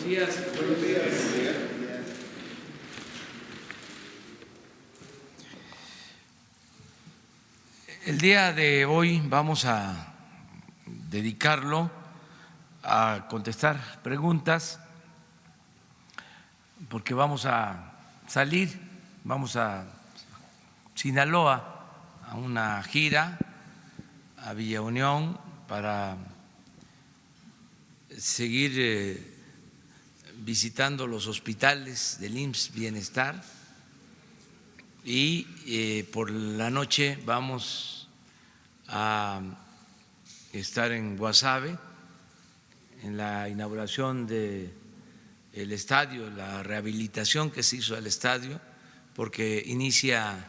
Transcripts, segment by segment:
Buenos días. Buenos días. El día de hoy vamos a dedicarlo a contestar preguntas porque vamos a salir, vamos a Sinaloa a una gira a Villa Unión para seguir visitando los hospitales del IMSS Bienestar y por la noche vamos a estar en Guasave en la inauguración del estadio, la rehabilitación que se hizo al estadio, porque inicia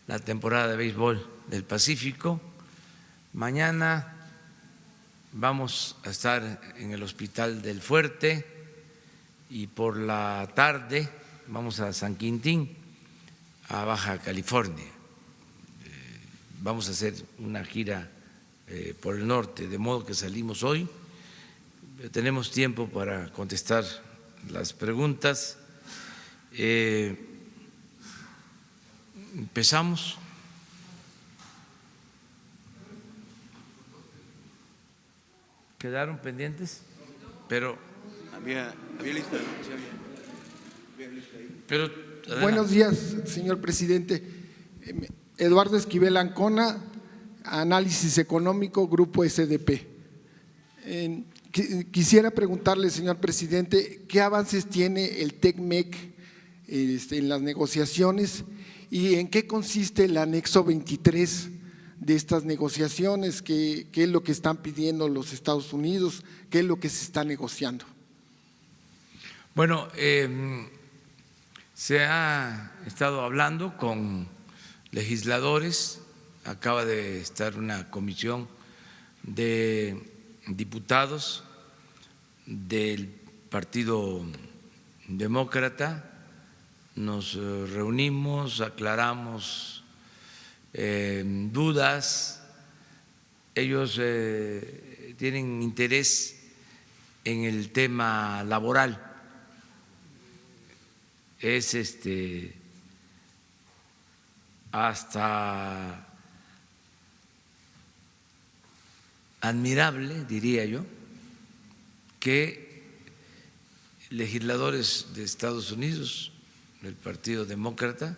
la temporada de béisbol del Pacífico. Mañana vamos a estar en el Hospital del Fuerte y por la tarde vamos a San Quintín, a Baja California. Vamos a hacer una gira por el norte, de modo que salimos hoy. Tenemos tiempo para contestar las preguntas. Empezamos. ¿Quedaron pendientes? Pero había lista. Pero buenos días, señor presidente. Eduardo Esquivel Ancona, Análisis Económico, Grupo SDP. Quisiera preguntarle, señor presidente, ¿qué avances tiene el TECMEC en las negociaciones y en qué consiste el anexo 23 de estas negociaciones? ¿Qué es lo que están pidiendo los Estados Unidos? ¿Qué es lo que se está negociando? Bueno, se ha estado hablando con legisladores, acaba de estar una comisión de diputados del Partido Demócrata, nos reunimos, aclaramos dudas, ellos tienen interés en el tema laboral, es hasta admirable, diría yo, que legisladores de Estados Unidos, del Partido Demócrata,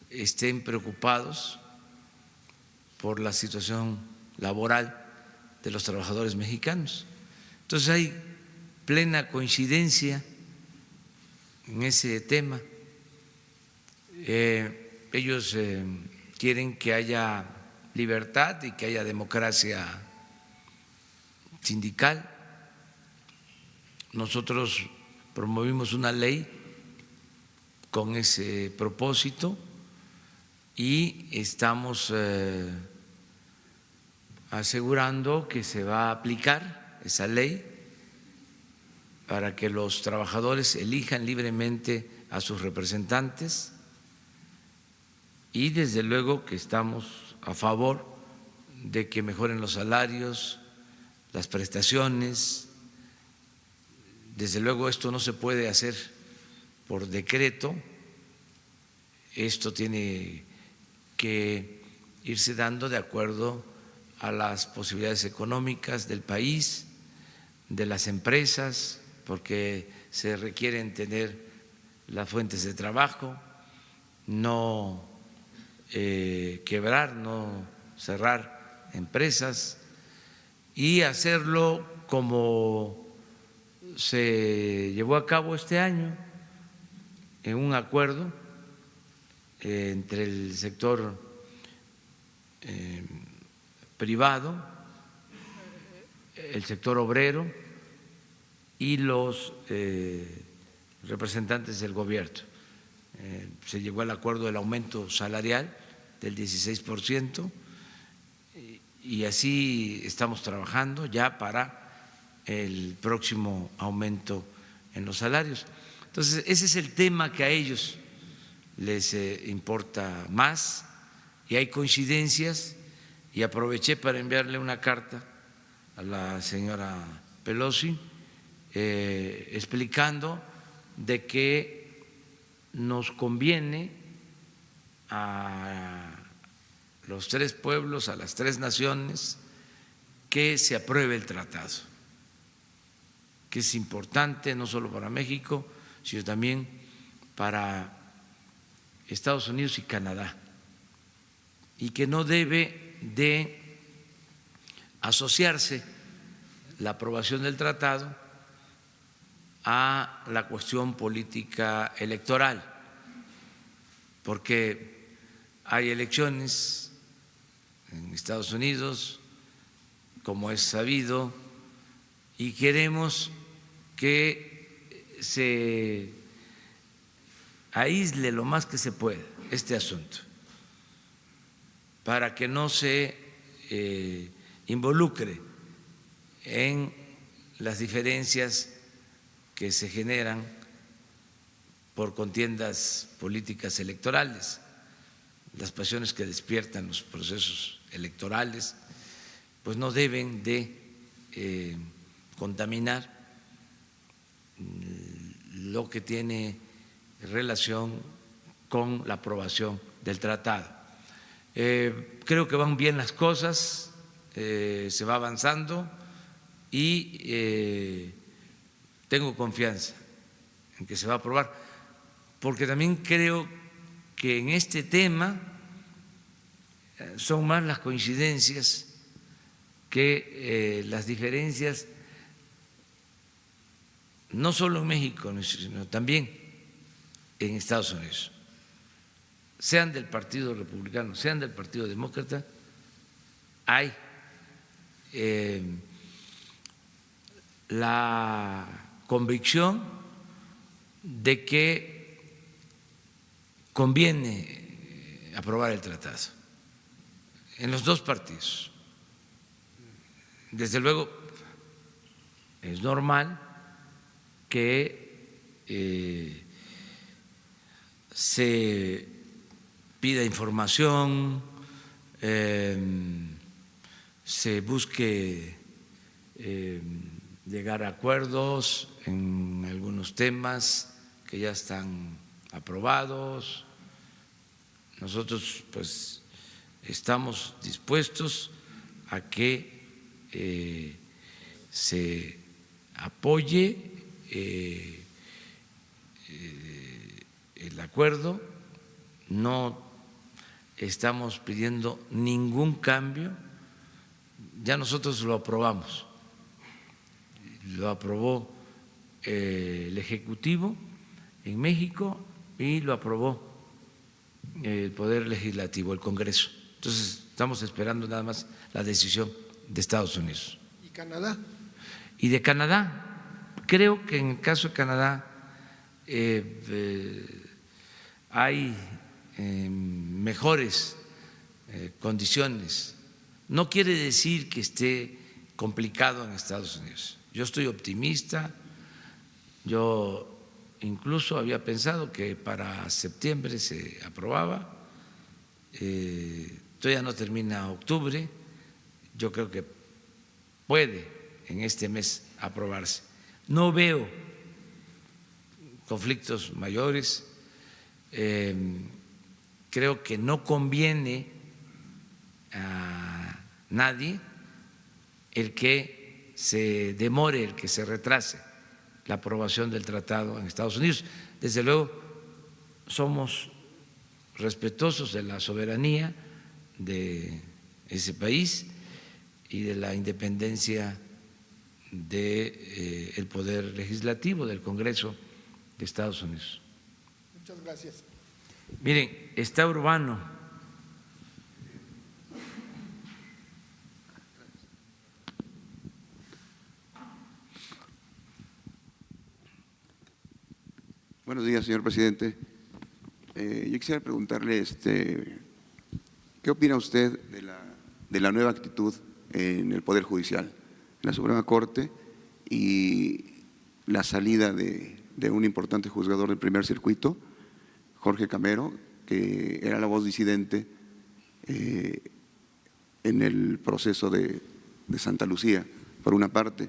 estén preocupados por la situación laboral de los trabajadores mexicanos. Entonces hay plena coincidencia en ese tema. Ellos quieren que haya libertad y que haya democracia sindical. Nosotros promovimos una ley con ese propósito y estamos asegurando que se va a aplicar esa ley para que los trabajadores elijan libremente a sus representantes y desde luego que estamos a favor de que mejoren los salarios, las prestaciones. Desde luego esto no se puede hacer por decreto, esto tiene que irse dando de acuerdo a las posibilidades económicas del país, de las empresas, porque se requieren tener las fuentes de trabajo, no quebrar, no cerrar empresas y hacerlo como se llevó a cabo este año en un acuerdo entre el sector privado, el sector obrero y los representantes del gobierno. Se llegó al acuerdo del aumento salarial del 16% y así estamos trabajando ya para el próximo aumento en los salarios. Entonces, ese es el tema que a ellos les importa más y hay coincidencias, y aproveché para enviarle una carta a la señora Pelosi explicando de que nos conviene a los tres pueblos, a las tres naciones, que se apruebe el tratado, que es importante no solo para México, sino también para Estados Unidos y Canadá, y que no debe de asociarse la aprobación del tratado a la cuestión política electoral, porque hay elecciones en Estados Unidos, como es sabido, y queremos que se aísle lo más que se pueda este asunto, para que no se involucre en las diferencias que se generan por contiendas políticas electorales, las pasiones que despiertan los procesos electorales, pues no deben de contaminar lo que tiene relación con la aprobación del tratado. Creo que van bien las cosas, se va avanzando y tengo confianza en que se va a aprobar, porque también creo que en este tema son más las coincidencias que las diferencias, no solo en México, sino también en Estados Unidos, sean del Partido Republicano, sean del Partido Demócrata, hay la convicción de que conviene aprobar el tratado en los dos partidos. Desde luego, es normal que se pida información, se busque llegar a acuerdos en algunos temas que ya están aprobados. Nosotros pues estamos dispuestos a que se apoye el acuerdo, no estamos pidiendo ningún cambio, ya nosotros lo aprobamos, lo aprobó el Ejecutivo en México y lo aprobó el Poder Legislativo, el Congreso. Entonces estamos esperando nada más la decisión de Estados Unidos. ¿Y Canadá? Y de Canadá, creo que en el caso de Canadá hay mejores condiciones. No quiere decir que esté complicado en Estados Unidos. Yo estoy optimista, yo incluso había pensado que para septiembre se aprobaba, todavía no termina octubre, yo creo que puede en este mes aprobarse. No veo conflictos mayores, creo que no conviene a nadie el que se demore, el que se retrase la aprobación del tratado en Estados Unidos. Desde luego, somos respetuosos de la soberanía de ese país y de la independencia del Poder Legislativo, del Congreso de Estados Unidos. Muchas gracias. Miren, está Urbano. Buenos días, señor presidente. Yo quisiera preguntarle, ¿qué opina usted de la nueva actitud en el Poder Judicial, en la Suprema Corte, y la salida de un importante juzgador del primer circuito, Jorge Camero, que era la voz disidente en el proceso de Santa Lucía, por una parte?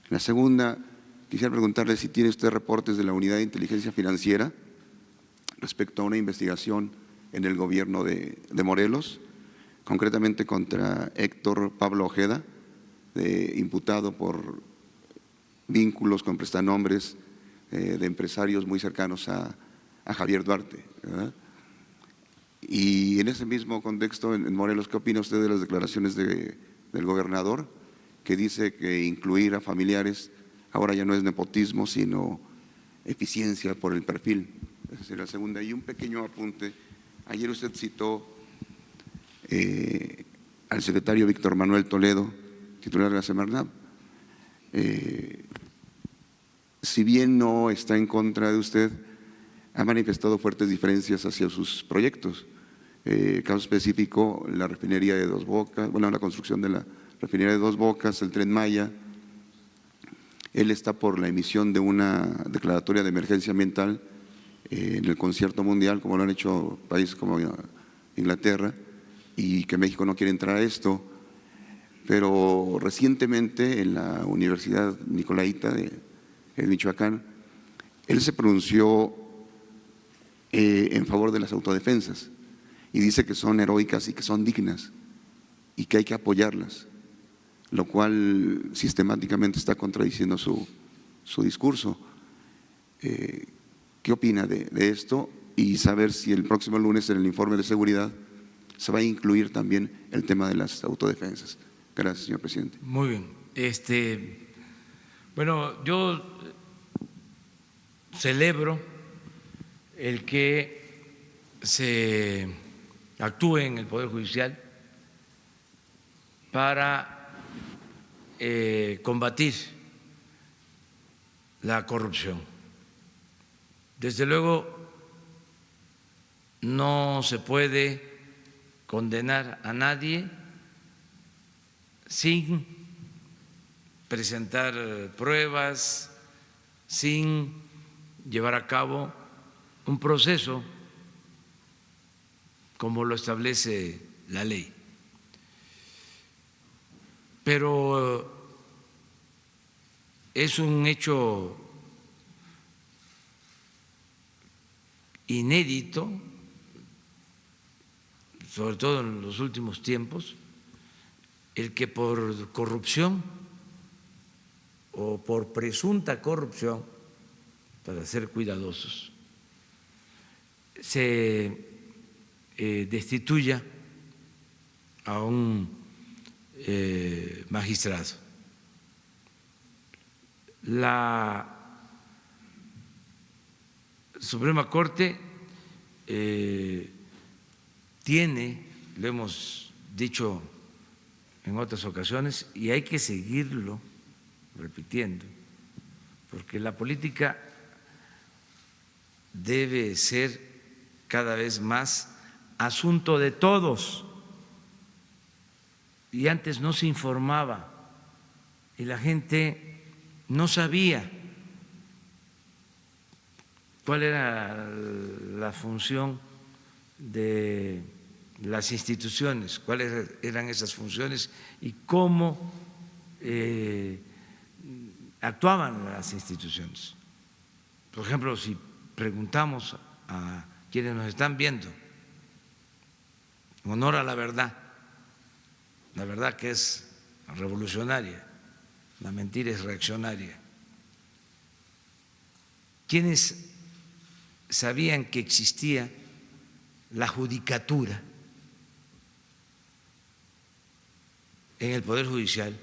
La segunda, quisiera preguntarle si tiene usted reportes de la Unidad de Inteligencia Financiera respecto a una investigación en el gobierno de Morelos, concretamente contra Héctor Pablo Ojeda, imputado por vínculos con prestanombres de empresarios muy cercanos a Javier Duarte, ¿verdad? Y en ese mismo contexto, en Morelos, ¿qué opina usted de las declaraciones del gobernador, que dice que incluir a familiares ahora ya no es nepotismo, sino eficiencia por el perfil? Esa sería la segunda. Y un pequeño apunte. Ayer usted citó al secretario Víctor Manuel Toledo, titular de la Semarnat. Si bien no está en contra de usted, ha manifestado fuertes diferencias hacia sus proyectos. Caso específico, la refinería de Dos Bocas, bueno, la construcción de la refinería de Dos Bocas, el Tren Maya. Él está por la emisión de una declaratoria de emergencia ambiental en el concierto mundial, como lo han hecho países como Inglaterra, y que México no quiere entrar a esto. Pero recientemente en la Universidad Nicolaita de Michoacán, él se pronunció en favor de las autodefensas y dice que son heroicas y que son dignas y que hay que apoyarlas, lo cual sistemáticamente está contradiciendo su discurso. ¿Qué opina de esto? Y saber si el próximo lunes en el informe de seguridad se va a incluir también el tema de las autodefensas. Gracias, señor presidente. Muy bien. Bueno, yo celebro el que se actúe en el Poder Judicial para combatir la corrupción. Desde luego, no se puede condenar a nadie sin presentar pruebas, sin llevar a cabo un proceso como lo establece la ley. Pero es un hecho inédito, sobre todo en los últimos tiempos, el que por corrupción o por presunta corrupción, para ser cuidadosos, se destituya a un magistrado. La Suprema Corte tiene, lo hemos dicho en otras ocasiones, y hay que seguirlo repitiendo, porque la política debe ser cada vez más asunto de todos, y antes no se informaba y la gente no sabía cuál era la función de las instituciones, cuáles eran esas funciones y cómo actuaban las instituciones. Por ejemplo, si preguntamos a quienes nos están viendo, en honor a la verdad que es revolucionaria, la mentira es reaccionaria, ¿quiénes sabían que existía la judicatura en el Poder Judicial?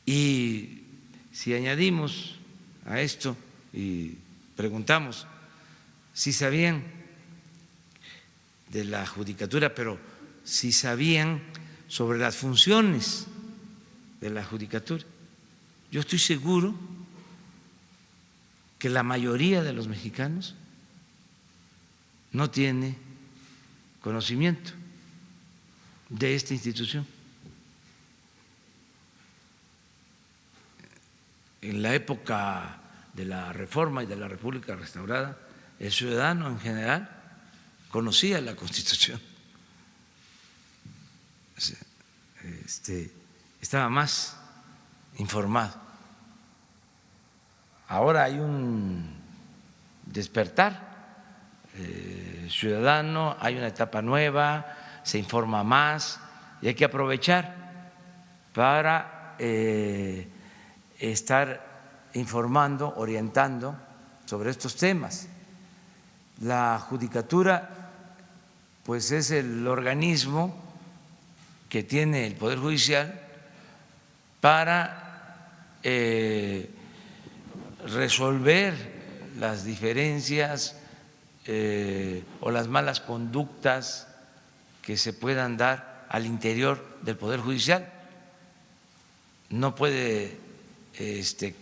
Y si añadimos a esto y preguntamos si sabían de la judicatura, pero si sabían sobre las funciones de la judicatura, yo estoy seguro que la mayoría de los mexicanos no tiene conocimiento de esta institución. En la época de la Reforma y de la República Restaurada, el ciudadano en general conocía la Constitución, estaba más informado. Ahora hay un despertar ciudadano, hay una etapa nueva, se informa más y hay que aprovechar para estar informando, orientando sobre estos temas. La judicatura, pues, es el organismo que tiene el Poder Judicial para resolver las diferencias o las malas conductas que se puedan dar al interior del Poder Judicial. No puede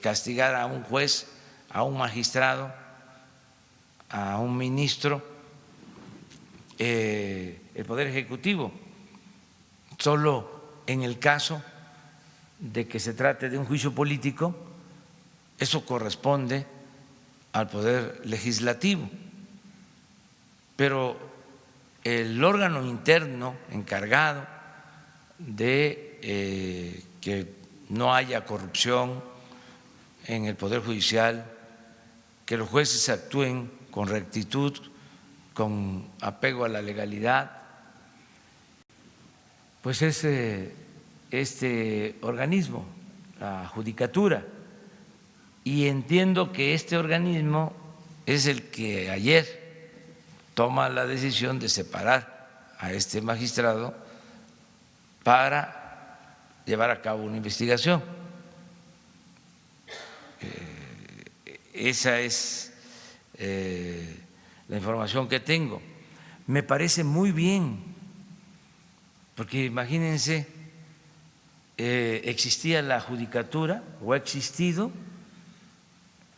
castigar a un juez, a un magistrado, a un ministro, el Poder Ejecutivo, solo en el caso de que se trate de un juicio político, eso corresponde al Poder Legislativo. Pero el órgano interno encargado de que no haya corrupción en el Poder Judicial, que los jueces actúen con rectitud, con apego a la legalidad, pues es este organismo, la Judicatura. Y entiendo que este organismo es el que ayer toma la decisión de separar a este magistrado para llevar a cabo una investigación. Esa es la información que tengo. Me parece muy bien, porque imagínense, existía la judicatura o ha existido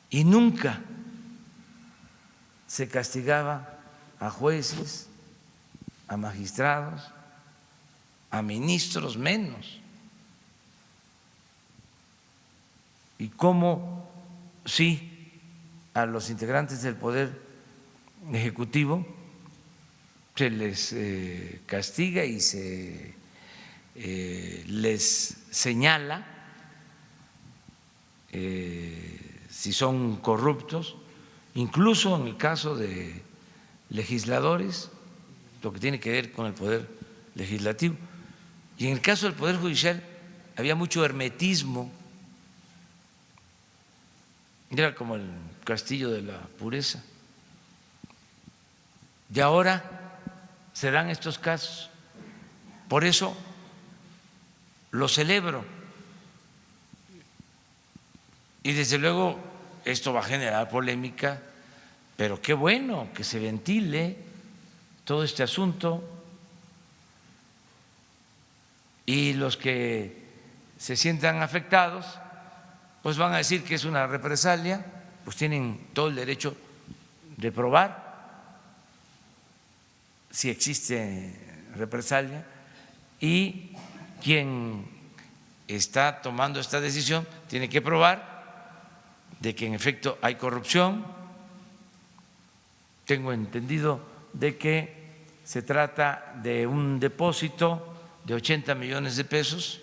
y nunca se castigaba a jueces, a magistrados, a ministros menos. ¿Y cómo sí a los integrantes del Poder Ejecutivo se les castiga y se les señala si son corruptos, incluso en el caso de legisladores, lo que tiene que ver con el Poder Legislativo? Y en el caso del Poder Judicial había mucho hermetismo, era como el castillo de la pureza. Y ahora se dan estos casos. Por eso lo celebro. Y desde luego esto va a generar polémica, pero qué bueno que se ventile todo este asunto. Y los que se sientan afectados, pues van a decir que es una represalia, pues tienen todo el derecho de probar si existe represalia, y quien está tomando esta decisión tiene que probar de que en efecto hay corrupción. Tengo entendido de que se trata de un depósito de 80 millones de pesos.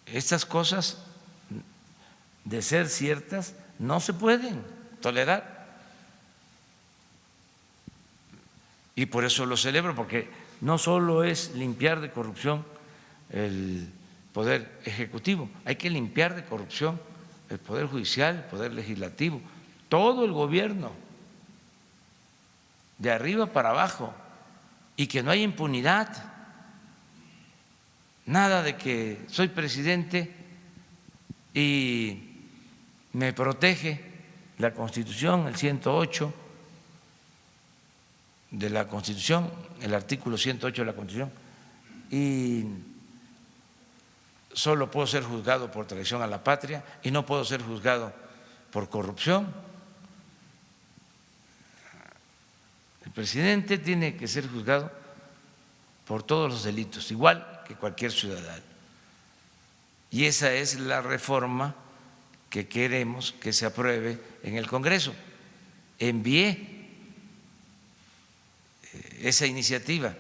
Estas cosas, de ser ciertas, no se pueden tolerar. Y por eso lo celebro, porque no solo es limpiar de corrupción el Poder Ejecutivo, hay que limpiar de corrupción el Poder Judicial, el Poder Legislativo, todo el gobierno, de arriba para abajo, y que no haya impunidad. Nada de que soy presidente y me protege la Constitución, el 108 de la Constitución, el artículo 108 de la Constitución, y solo puedo ser juzgado por traición a la patria y no puedo ser juzgado por corrupción. El presidente tiene que ser juzgado por todos los delitos, igual que cualquier ciudadano. Y esa es la reforma que queremos que se apruebe en el Congreso. Envié esa iniciativa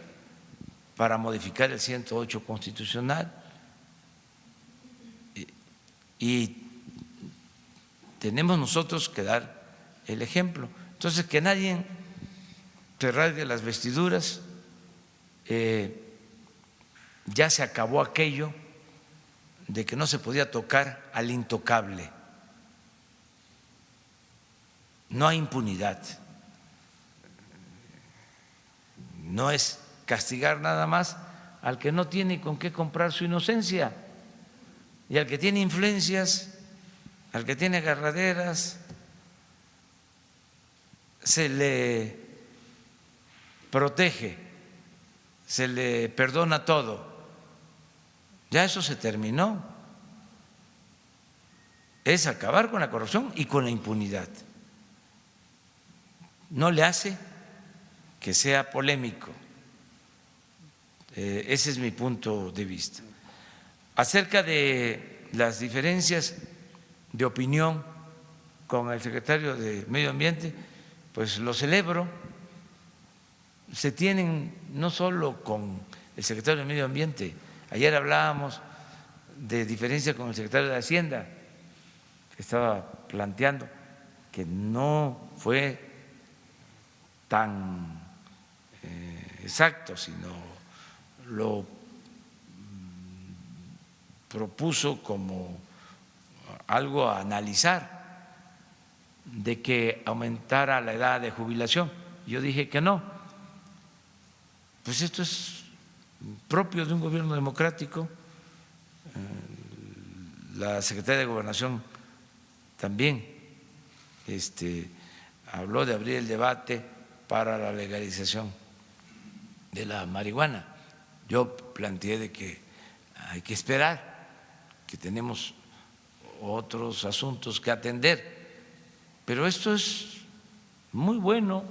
para modificar el 108 constitucional y tenemos nosotros que dar el ejemplo. Entonces, que nadie se rasgue las vestiduras, ya se acabó aquello de que no se podía tocar al intocable. No hay impunidad. No es castigar nada más al que no tiene con qué comprar su inocencia y al que tiene influencias, al que tiene agarraderas, se le protege, se le perdona todo. Ya eso se terminó. Es acabar con la corrupción y con la impunidad. No le hace que sea polémico. Ese es mi punto de vista. Acerca de las diferencias de opinión con el secretario de Medio Ambiente, pues lo celebro. Se tienen no solo con el secretario de Medio Ambiente, ayer hablábamos de diferencia con el secretario de Hacienda, que estaba planteando que no fue tan exacto, sino lo propuso como algo a analizar, de que aumentara la edad de jubilación. Yo dije que no. Pues esto es propio de un gobierno democrático. La secretaria de Gobernación también habló de abrir el debate para la legalización de la marihuana. Yo planteé de que hay que esperar, que tenemos otros asuntos que atender, pero esto es muy bueno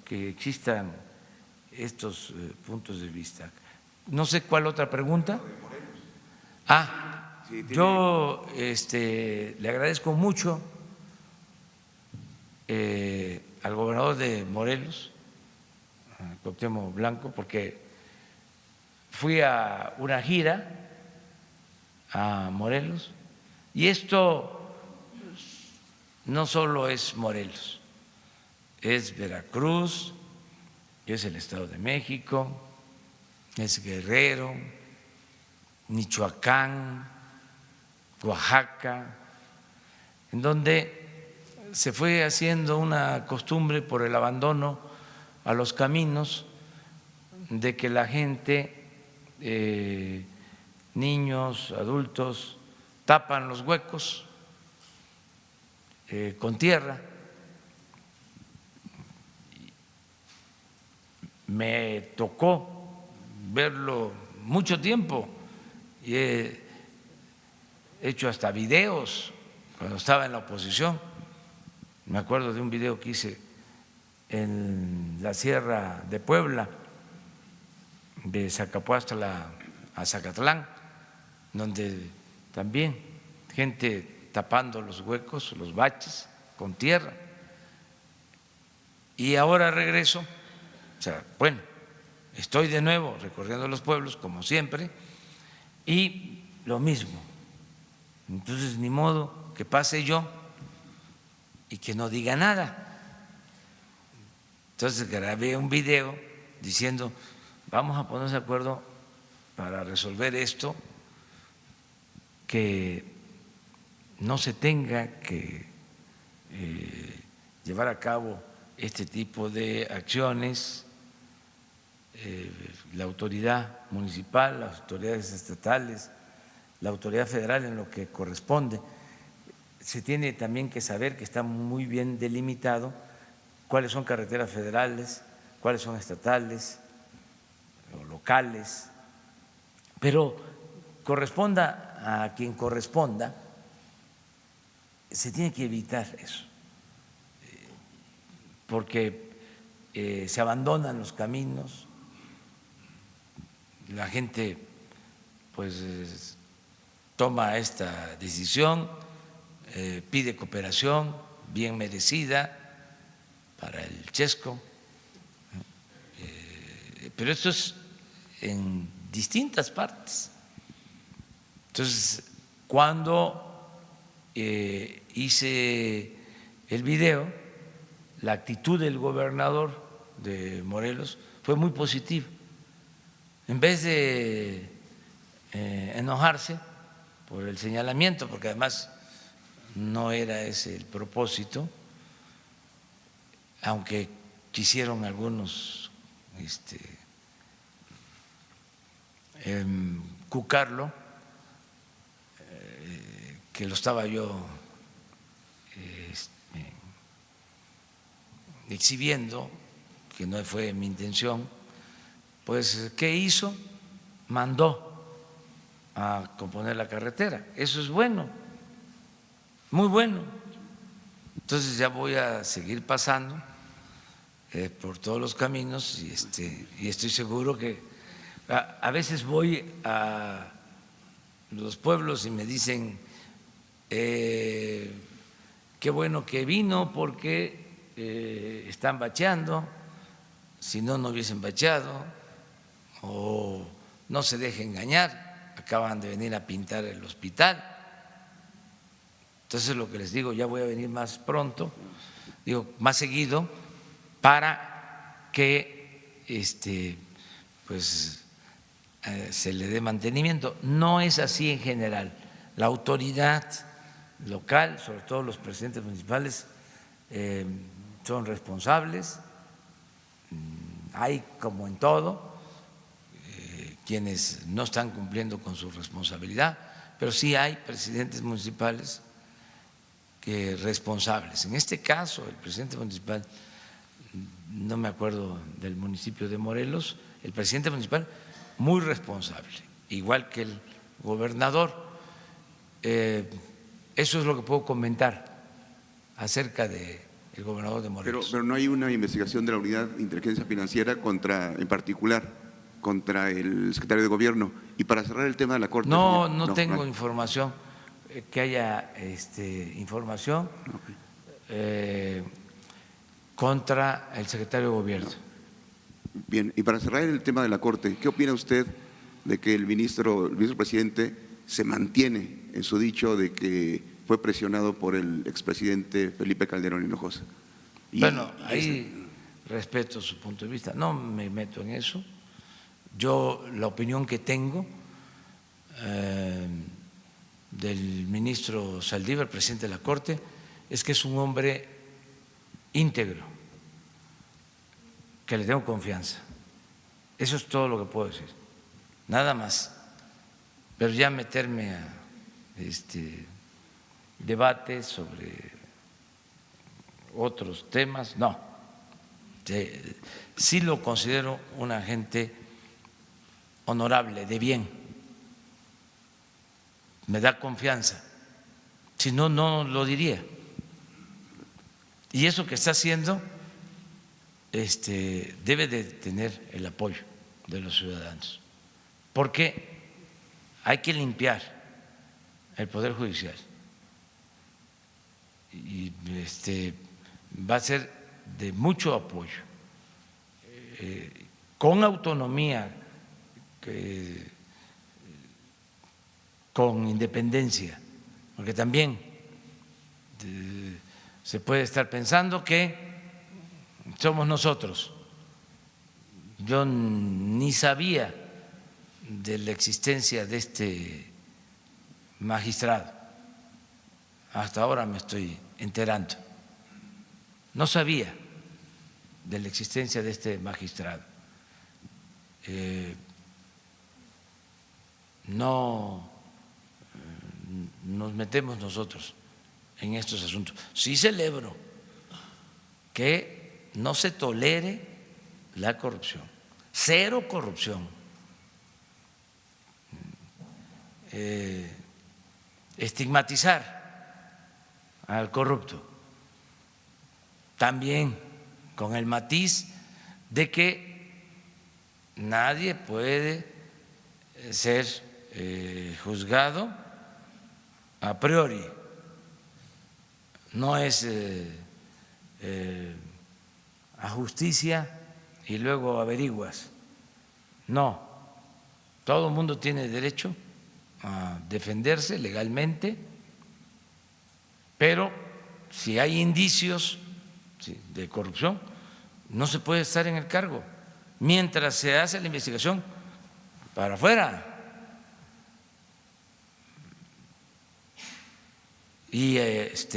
que existan estos puntos de vista. No sé cuál otra pregunta. Yo le agradezco mucho al gobernador de Morelos, Cuauhtémoc Blanco, porque fui a una gira a Morelos y esto no solo es Morelos, es Veracruz, es el Estado de México, es Guerrero, Michoacán, Oaxaca, en donde se fue haciendo una costumbre por el abandono a los caminos de que la gente, niños, adultos, tapan los huecos con tierra. Me tocó verlo mucho tiempo y he hecho hasta videos cuando estaba en la oposición. Me acuerdo de un video que hice en la Sierra de Puebla, de Zacapuastla a Zacatlán, donde también gente tapando los huecos, los baches con tierra. Y ahora regreso, estoy de nuevo recorriendo los pueblos como siempre y lo mismo. Entonces, ni modo que pase yo y que no diga nada. Entonces grabé un video diciendo, vamos a ponernos de acuerdo para resolver esto, que no se tenga que llevar a cabo este tipo de acciones. La autoridad municipal, las autoridades estatales, la autoridad federal en lo que corresponde. Se tiene también que saber que está muy bien delimitado cuáles son carreteras federales, cuáles son estatales o locales, pero corresponda a quien corresponda, se tiene que evitar eso, porque se abandonan los caminos, la gente pues toma esta decisión, pide cooperación bien merecida para el Chesco, pero esto es en distintas partes. Entonces, cuando hice el video, la actitud del gobernador de Morelos fue muy positiva. En vez de enojarse por el señalamiento, porque además no era ese el propósito, aunque quisieron algunos cucarlo, que lo estaba yo exhibiendo, que no fue mi intención, pues ¿qué hizo? Mandó a componer la carretera. Eso es bueno, muy bueno. Entonces ya voy a seguir pasando por todos los caminos y estoy seguro que a veces voy a los pueblos y me dicen qué bueno que vino porque están bacheando, si no, no hubiesen bacheado, o no se deje engañar, acaban de venir a pintar el hospital. Entonces lo que les digo, ya voy a venir más pronto, digo, más seguido, para que pues se le dé mantenimiento. No es así en general. La autoridad local, sobre todo los presidentes municipales, son responsables. Hay, como en todo, quienes no están cumpliendo con su responsabilidad, pero sí hay presidentes municipales que responsables. En este caso, el presidente municipal, no me acuerdo del municipio de Morelos, el presidente municipal muy responsable, igual que el gobernador. Eso es lo que puedo comentar acerca del gobernador de Morelos. Pero no hay una investigación de la Unidad de Inteligencia Financiera en particular contra el secretario de Gobierno. Y para cerrar el tema de la Corte… No tengo información, que haya información contra el secretario de Gobierno. Bien, y para cerrar el tema de la Corte, ¿qué opina usted de que el vicepresidente se mantiene en su dicho de que fue presionado por el expresidente Felipe Calderón Hinojosa? Bueno, ahí respeto su punto de vista, no me meto en eso. Yo la opinión que tengo del ministro Saldívar, presidente de la Corte, es que es un hombre íntegro, que le tengo confianza. Eso es todo lo que puedo decir, nada más. Pero ya meterme a debates sobre otros temas, no. Sí lo considero una gente honorable, de bien, me da confianza, si no, no lo diría. Y eso que está haciendo debe de tener el apoyo de los ciudadanos, porque hay que limpiar el Poder Judicial y va a ser de mucho apoyo, con autonomía, con independencia, porque también se puede estar pensando que somos nosotros. Yo ni sabía de la existencia de este magistrado, hasta ahora me estoy enterando. No sabía de la existencia de este magistrado. No nos metemos nosotros en estos asuntos. Sí celebro que no se tolere la corrupción, cero corrupción. Estigmatizar al corrupto, también con el matiz de que nadie puede ser juzgado a priori, no es a justicia y luego averiguas, no, todo el mundo tiene derecho a defenderse legalmente, pero si hay indicios de corrupción, no se puede estar en el cargo mientras se hace la investigación para afuera. Y es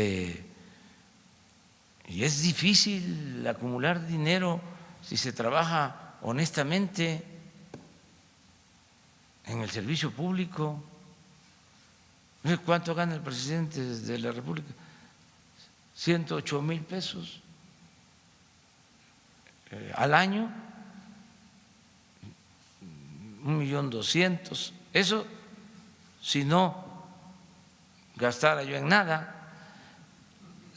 difícil acumular dinero si se trabaja honestamente en el servicio público. ¿Cuánto gana el presidente de la República? 108,000 pesos al año, 1.200.000. Eso si no gastara yo en nada.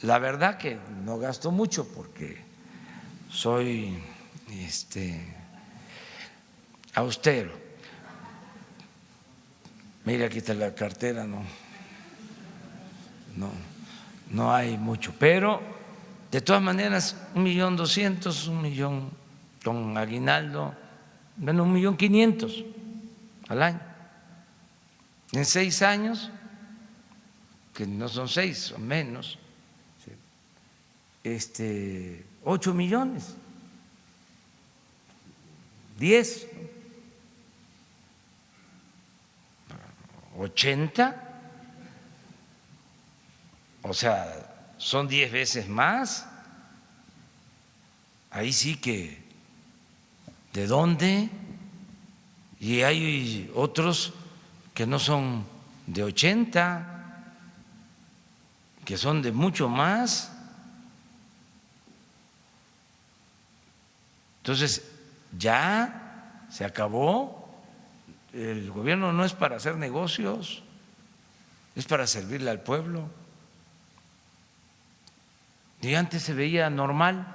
La verdad que no gasto mucho porque soy austero. Mira, aquí está la cartera, no hay mucho, pero de todas maneras 1.200.000, 1.000.000 con aguinaldo, bueno, 1.500.000 al año. En 6 años, que no son 6, son menos, 8 millones, 10, 80, o sea, son 10 veces más. Ahí sí que, ¿de dónde? Y hay otros que no son de 80, que son de mucho más. Entonces, ya se acabó. El gobierno no es para hacer negocios, es para servirle al pueblo. Y antes se veía normal,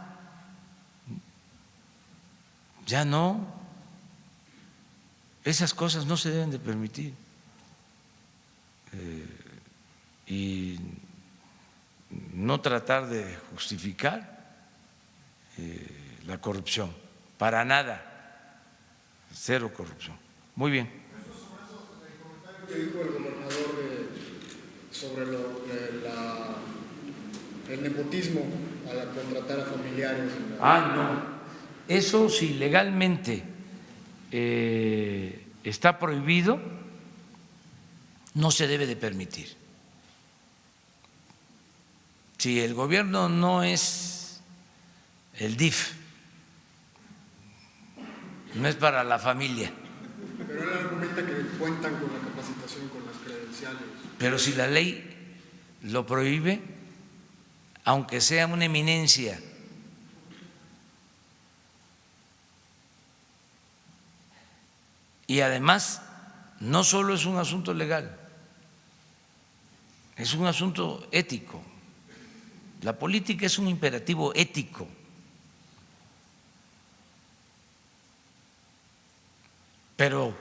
ya no. Esas cosas no se deben de permitir. Y no tratar de justificar la corrupción, para nada, cero corrupción. Muy bien. El comentario que dijo el gobernador sobre el nepotismo al contratar a familiares. No, eso si legalmente está prohibido, no se debe de permitir. Si el gobierno no es el DIF, no es para la familia. Pero él argumenta que cuentan con la capacitación, con las credenciales. Pero si la ley lo prohíbe, aunque sea una eminencia, y además no solo es un asunto legal, es un asunto ético. La política es un imperativo ético. Pero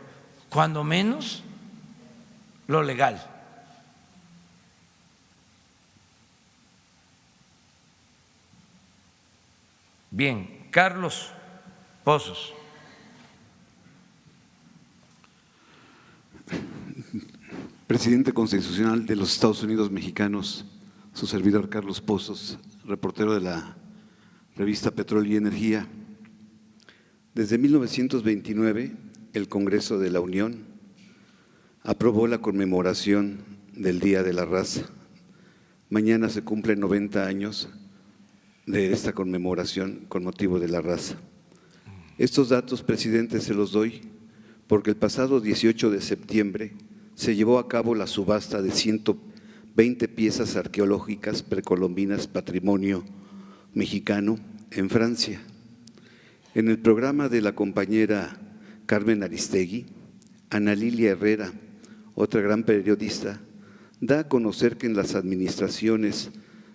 cuando menos lo legal. Bien, Carlos Pozos. Presidente constitucional de los Estados Unidos mexicanos, su servidor Carlos Pozos, reportero de la revista Petróleo y Energía. Desde 1929, el Congreso de la Unión aprobó la conmemoración del Día de la Raza. Mañana se cumplen 90 años de esta conmemoración con motivo de la raza. Estos datos, presidente, se los doy porque el pasado 18 de septiembre se llevó a cabo la subasta de 120 piezas arqueológicas precolombinas patrimonio mexicano en Francia. En el programa de la compañera Carmen Aristegui, Ana Lilia Herrera, otra gran periodista, da a conocer que en las administraciones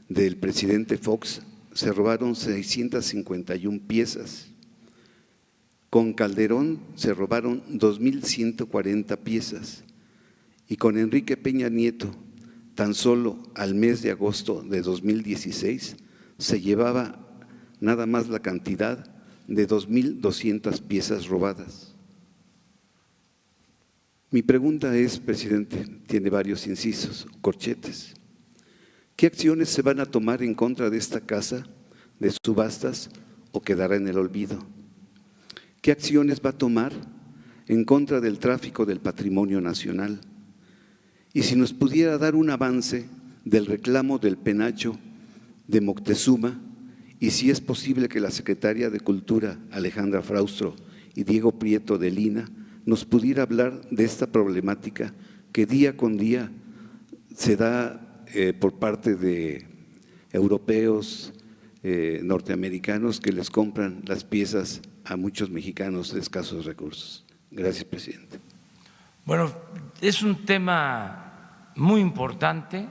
del presidente Fox se robaron 651 piezas. Con Calderón se robaron 2.140 piezas. Y con Enrique Peña Nieto, tan solo al mes de agosto de 2016, se llevaba nada más la cantidad de 2.200 piezas robadas. Mi pregunta es, presidente, tiene varios incisos, corchetes. ¿Qué acciones se van a tomar en contra de esta casa de subastas o quedará en el olvido? ¿Qué acciones va a tomar en contra del tráfico del patrimonio nacional? Y si nos pudiera dar un avance del reclamo del penacho de Moctezuma, y si es posible que la secretaria de Cultura, Alejandra Fraustro, y Diego Prieto de Lina, nos pudiera hablar de esta problemática que día con día se da por parte de europeos, norteamericanos, que les compran las piezas a muchos mexicanos de escasos recursos. Gracias, presidente. Bueno, es un tema muy importante,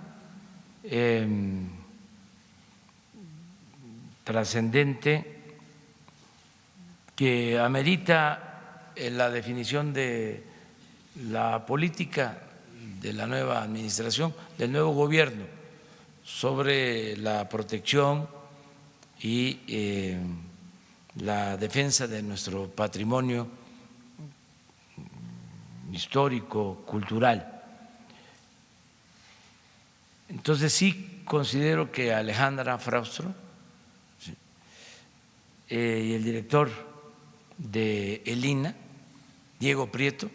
trascendente, que amerita la definición de la política de la nueva administración, del nuevo gobierno, sobre la protección y la defensa de nuestro patrimonio histórico, cultural. Entonces sí considero que Alejandra Fraustro y el director de ELINA, Diego Prieto,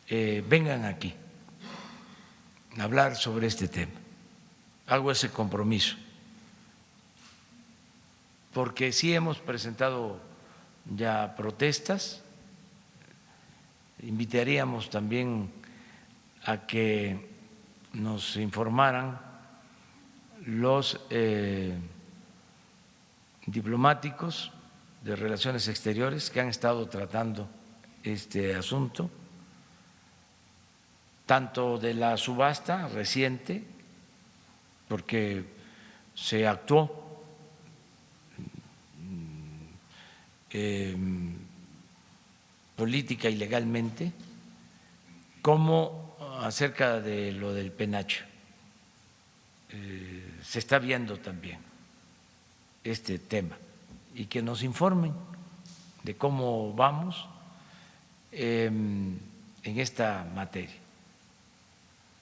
vengan aquí a hablar sobre este tema. Hago ese compromiso, porque sí hemos presentado ya protestas. Invitaríamos también a que nos informaran los diplomáticos de Relaciones Exteriores que han estado tratando este asunto, tanto de la subasta reciente, porque se actuó política y legalmente, como acerca de lo del penacho. Se está viendo también este tema y que nos informen de cómo vamos en esta materia,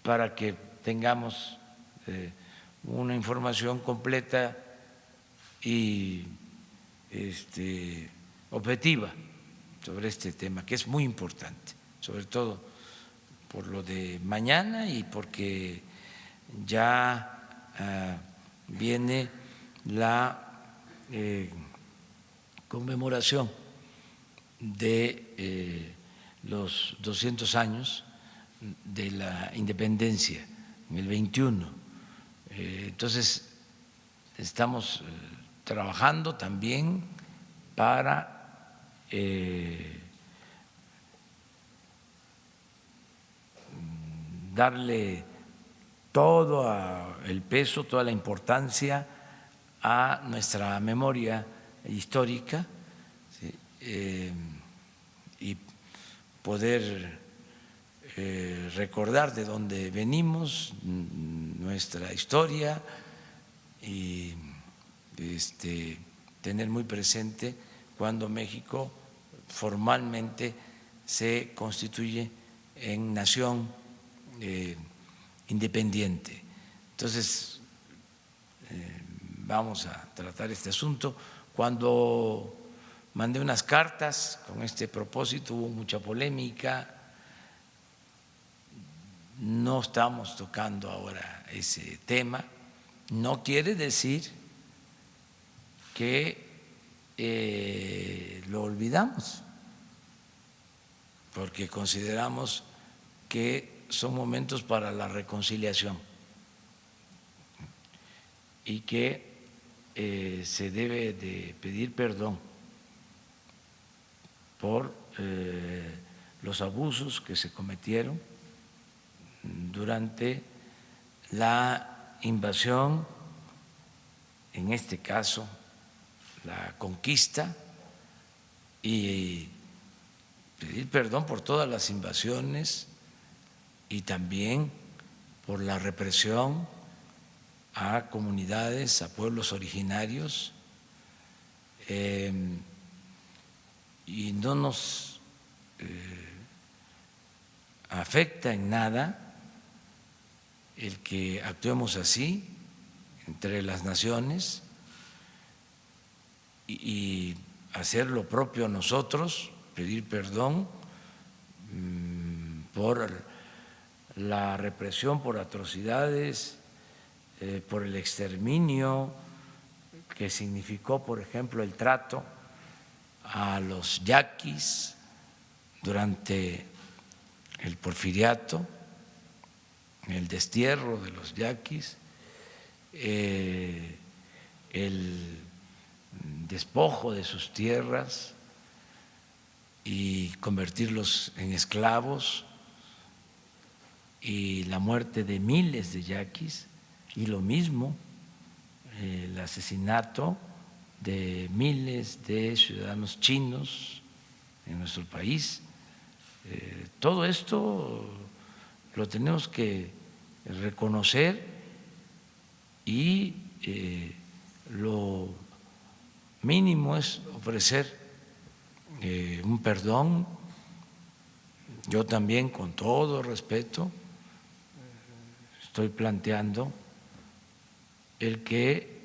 para que tengamos una información completa y objetiva sobre este tema, que es muy importante, sobre todo por lo de mañana y porque ya viene la conmemoración de los 200 años de la independencia, en el 21. Entonces, estamos trabajando también para darle todo el peso, toda la importancia a nuestra memoria histórica, ¿sí? Y poder recordar de dónde venimos, nuestra historia, y tener muy presente cuando México formalmente se constituye en nación independiente. Entonces, vamos a tratar este asunto. Cuando mandé unas cartas con este propósito hubo mucha polémica. No estamos tocando ahora ese tema. No quiere decir que lo olvidamos, porque consideramos que son momentos para la reconciliación y que se debe de pedir perdón por los abusos que se cometieron durante la invasión, en este caso la conquista, y pedir perdón por todas las invasiones y también por la represión a comunidades, a pueblos originarios, y no nos afecta en nada el que actuemos así entre las naciones y hacer lo propio nosotros, pedir perdón por la represión, por atrocidades, por el exterminio que significó, por ejemplo, el trato a los yaquis durante el porfiriato, el destierro de los yaquis, el despojo de sus tierras y convertirlos en esclavos, y la muerte de miles de yaquis, y lo mismo el asesinato de miles de ciudadanos chinos en nuestro país. Todo esto lo tenemos que reconocer y lo mínimo es ofrecer un perdón. Yo también, con todo respeto, estoy planteando el que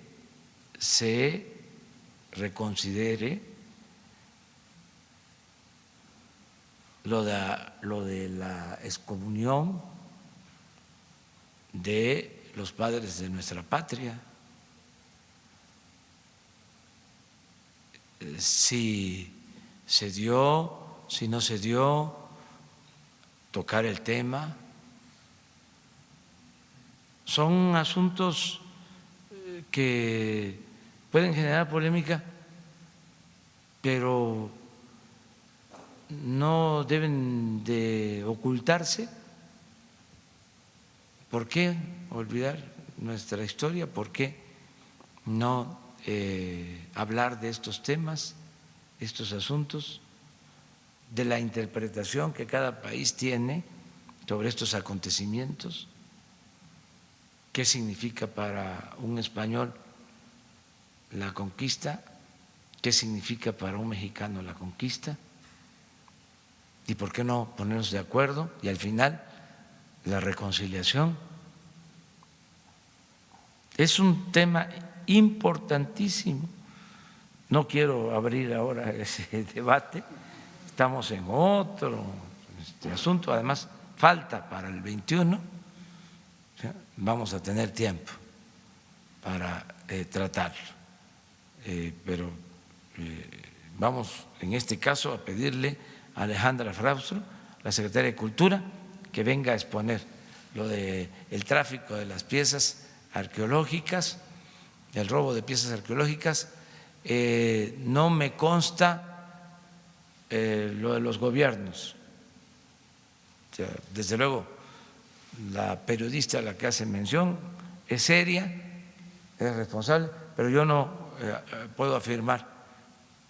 se reconsidere lo de la excomunión de los padres de nuestra patria. Si se dio, si no se dio, tocar el tema. Son asuntos que pueden generar polémica, pero no deben de ocultarse. ¿Por qué olvidar nuestra historia? ¿Por qué no hablar de estos temas, estos asuntos, de la interpretación que cada país tiene sobre estos acontecimientos? ¿Qué significa para un español la conquista? ¿Qué significa para un mexicano la conquista? ¿Y por qué no ponernos de acuerdo? Y al final, la reconciliación. Es un tema importantísimo. No quiero abrir ahora ese debate, estamos en otro asunto, además falta para el 21. Vamos a tener tiempo para tratarlo, pero vamos en este caso a pedirle a Alejandra Fraustro, la secretaria de Cultura, que venga a exponer lo del tráfico de las piezas arqueológicas, el robo de piezas arqueológicas. No me consta lo de los gobiernos. O sea, desde luego, la periodista a la que hace mención es seria, es responsable, pero yo no puedo afirmar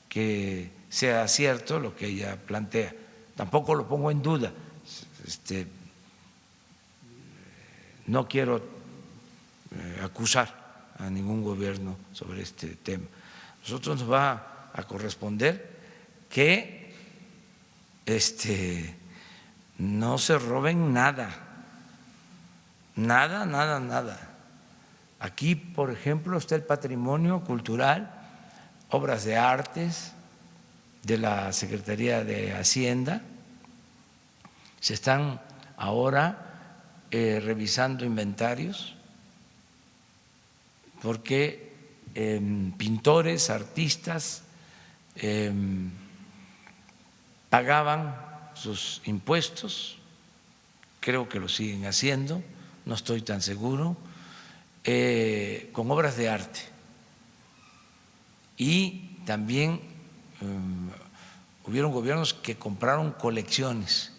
que sea cierto lo que ella plantea. Tampoco lo pongo en duda. No quiero acusar a ningún gobierno sobre este tema. Nosotros nos va a corresponder que no se roben nada. Nada, nada, nada. Aquí, por ejemplo, está el patrimonio cultural, obras de artes de la Secretaría de Hacienda. Se están ahora revisando inventarios porque pintores, artistas pagaban sus impuestos, creo que lo siguen haciendo, no estoy tan seguro, con obras de arte. Y también hubieron gobiernos que compraron colecciones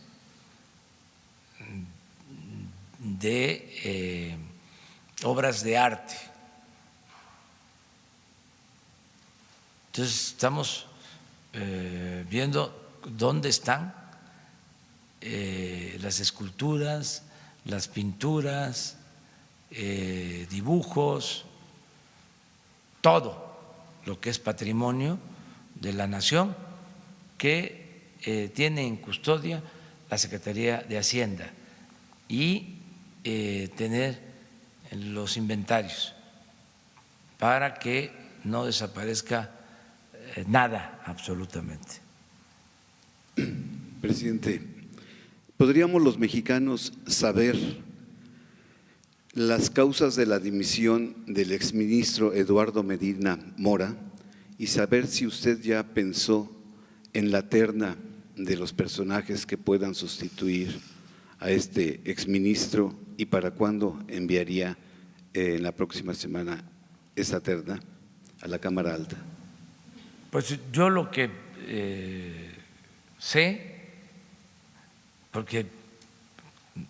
de obras de arte. Entonces estamos viendo dónde están las esculturas, las pinturas, dibujos, todo lo que es patrimonio de la nación que tiene en custodia la la Secretaría de Hacienda y tener los inventarios para que no desaparezca nada absolutamente. Presidente, ¿podríamos los mexicanos saber las causas de la dimisión del exministro Eduardo Medina Mora y saber si usted ya pensó en la terna de los personajes que puedan sustituir a este exministro y para cuándo enviaría en la próxima semana esa terna a la Cámara Alta? Pues yo lo que sé, porque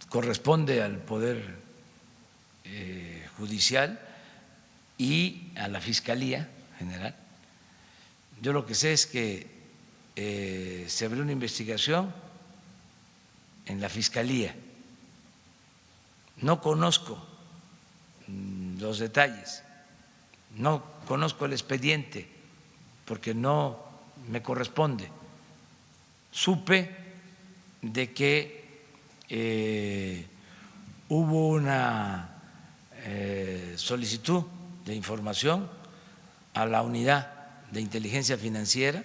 corresponde al Poder Judicial y a la Fiscalía General, yo lo que sé es que se abrió una investigación en la Fiscalía. No conozco los detalles, no conozco el expediente porque no me corresponde. Supe de que hubo una solicitud de información a la unidad de inteligencia financiera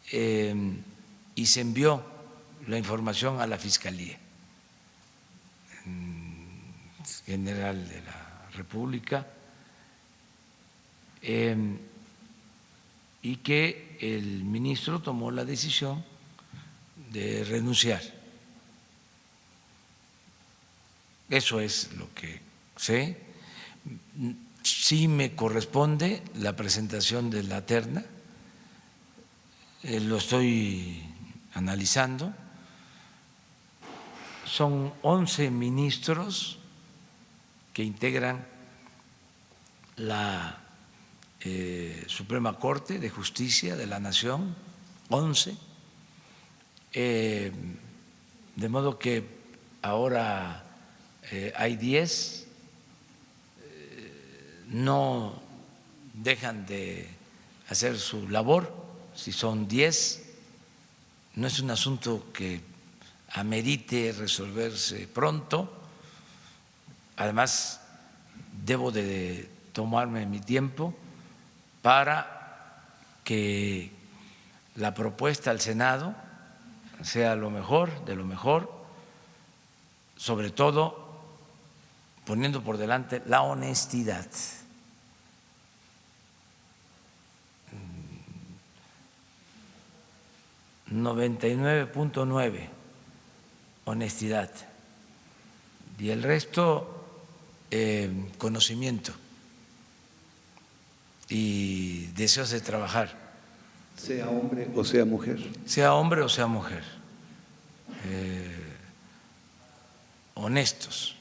y se envió la información a la Fiscalía General de la República y que el ministro tomó la decisión de renunciar. Eso es lo que sé. Sí me corresponde la presentación de la terna, lo estoy analizando. Son 11 ministros que integran la Suprema Corte de Justicia de la Nación, 11, de modo que ahora hay 10, no dejan de hacer su labor, si son 10, no es un asunto que amerite resolverse pronto, además debo de tomarme mi tiempo para que la propuesta al Senado sea lo mejor de lo mejor, sobre todo poniendo por delante la honestidad. 99.9 honestidad y el resto conocimiento y deseos de trabajar. Sea hombre o sea mujer. Sea hombre o sea mujer. Honestos,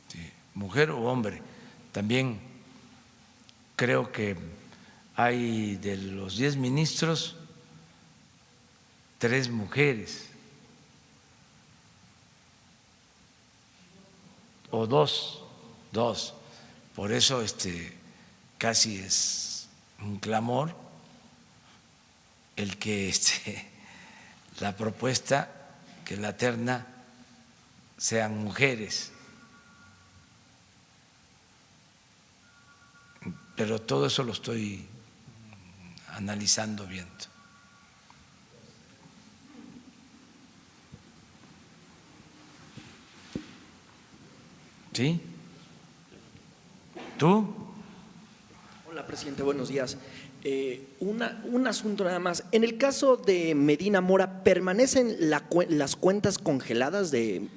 ¿sí? Mujer o hombre. También creo que hay de los 10 ministros 3 mujeres o dos. Por eso casi es un clamor el que la propuesta que la terna sean mujeres. Pero todo eso lo estoy analizando bien. ¿Sí? ¿Tú? Hola, presidente, buenos días. Un asunto nada más. En el caso de Medina Mora, ¿permanecen las cuentas congeladas de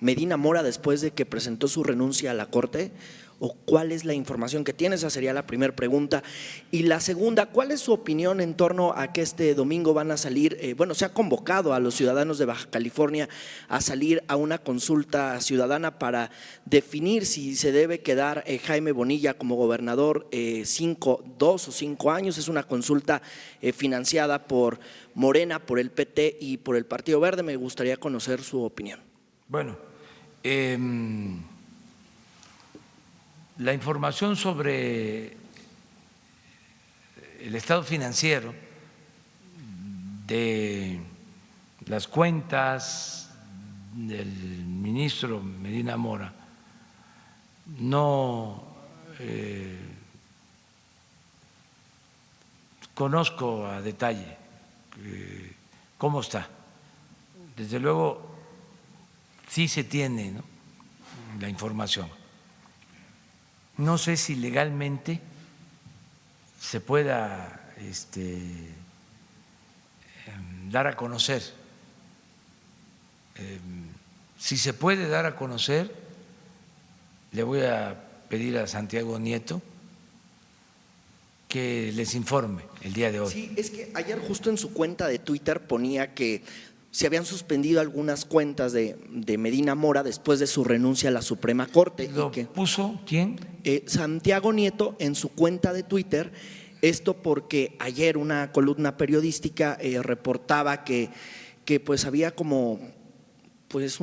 Medina Mora después de que presentó su renuncia a la Corte? ¿O cuál es la información que tiene? Esa sería la primera pregunta. Y la segunda, ¿cuál es su opinión en torno a que este domingo van a salir, se ha convocado a los ciudadanos de Baja California a salir a una consulta ciudadana para definir si se debe quedar Jaime Bonilla como gobernador 2 o 5 años? Es una consulta financiada por Morena, por el PT y por el Partido Verde. Me gustaría conocer su opinión. Bueno, la información sobre el estado financiero de las cuentas del ministro Medina Mora, no conozco a detalle cómo está. Desde luego, sí se tiene, ¿no?, la información. No sé si legalmente se pueda dar a conocer. Si se puede dar a conocer, le voy a pedir a Santiago Nieto que les informe el día de hoy. Sí, es que ayer justo en su cuenta de Twitter ponía que se habían suspendido algunas cuentas de Medina Mora después de su renuncia a la Suprema Corte. ¿Lo y que, puso quién? Santiago Nieto en su cuenta de Twitter, esto porque ayer una columna periodística reportaba que pues había como pues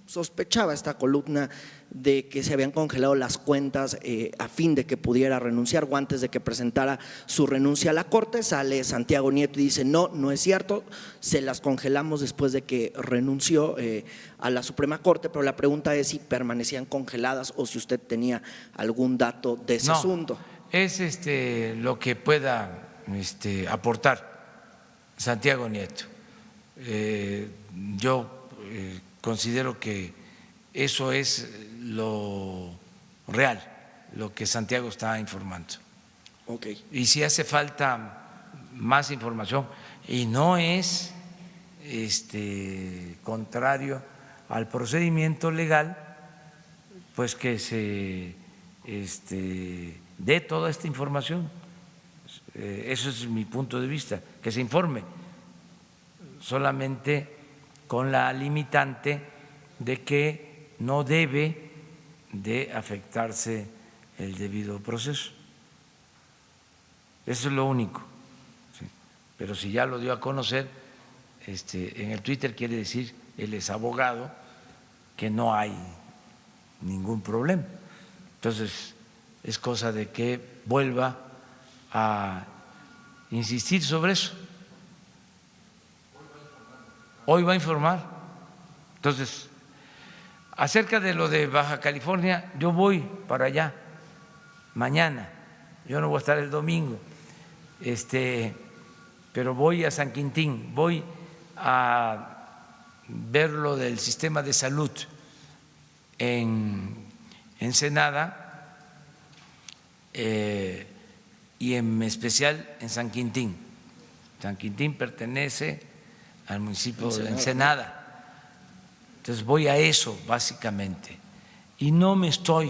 sospechaba esta columna de que se habían congelado las cuentas a fin de que pudiera renunciar o antes de que presentara su renuncia a la Corte. Sale Santiago Nieto y dice no es cierto, se las congelamos después de que renunció a la Suprema Corte, pero la pregunta es si permanecían congeladas o si usted tenía algún dato de ese asunto. Es lo que pueda aportar Santiago Nieto. Yo considero que eso es lo real, lo que Santiago está informando. Okay. Y si hace falta más información, y no es contrario al procedimiento legal, pues que se dé toda esta información. Eso es mi punto de vista, que se informe, solamente con la limitante de que no debe de afectarse el debido proceso. Eso es lo único. ¿Sí? Pero si ya lo dio a conocer en el Twitter, quiere decir, él es abogado, que no hay ningún problema. Entonces, es cosa de que vuelva a insistir sobre eso. Hoy va a informar. Entonces, acerca de lo de Baja California, yo voy para allá mañana. Yo no voy a estar el domingo, pero voy a San Quintín, voy a ver lo del sistema de salud en Ensenada y en especial en San Quintín. San Quintín pertenece al municipio de Ensenada. Entonces voy a eso básicamente y no me estoy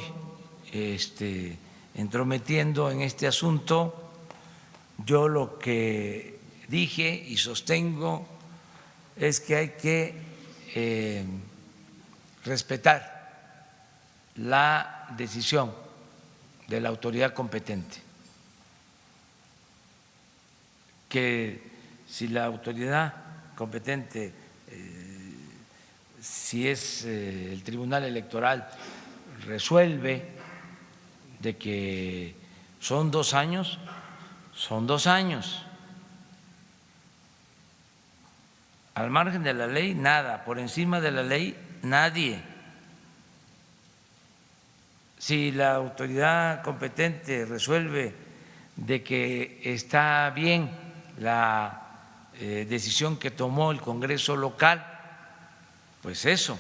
entrometiendo en este asunto. Yo lo que dije y sostengo es que hay que respetar la decisión de la autoridad competente, que si la autoridad competente, si es el Tribunal Electoral, resuelve de que son 2 años, son 2 años. Al margen de la ley, nada. Por encima de la ley, nadie. Si la autoridad competente resuelve de que está bien la decisión que tomó el Congreso local, pues eso,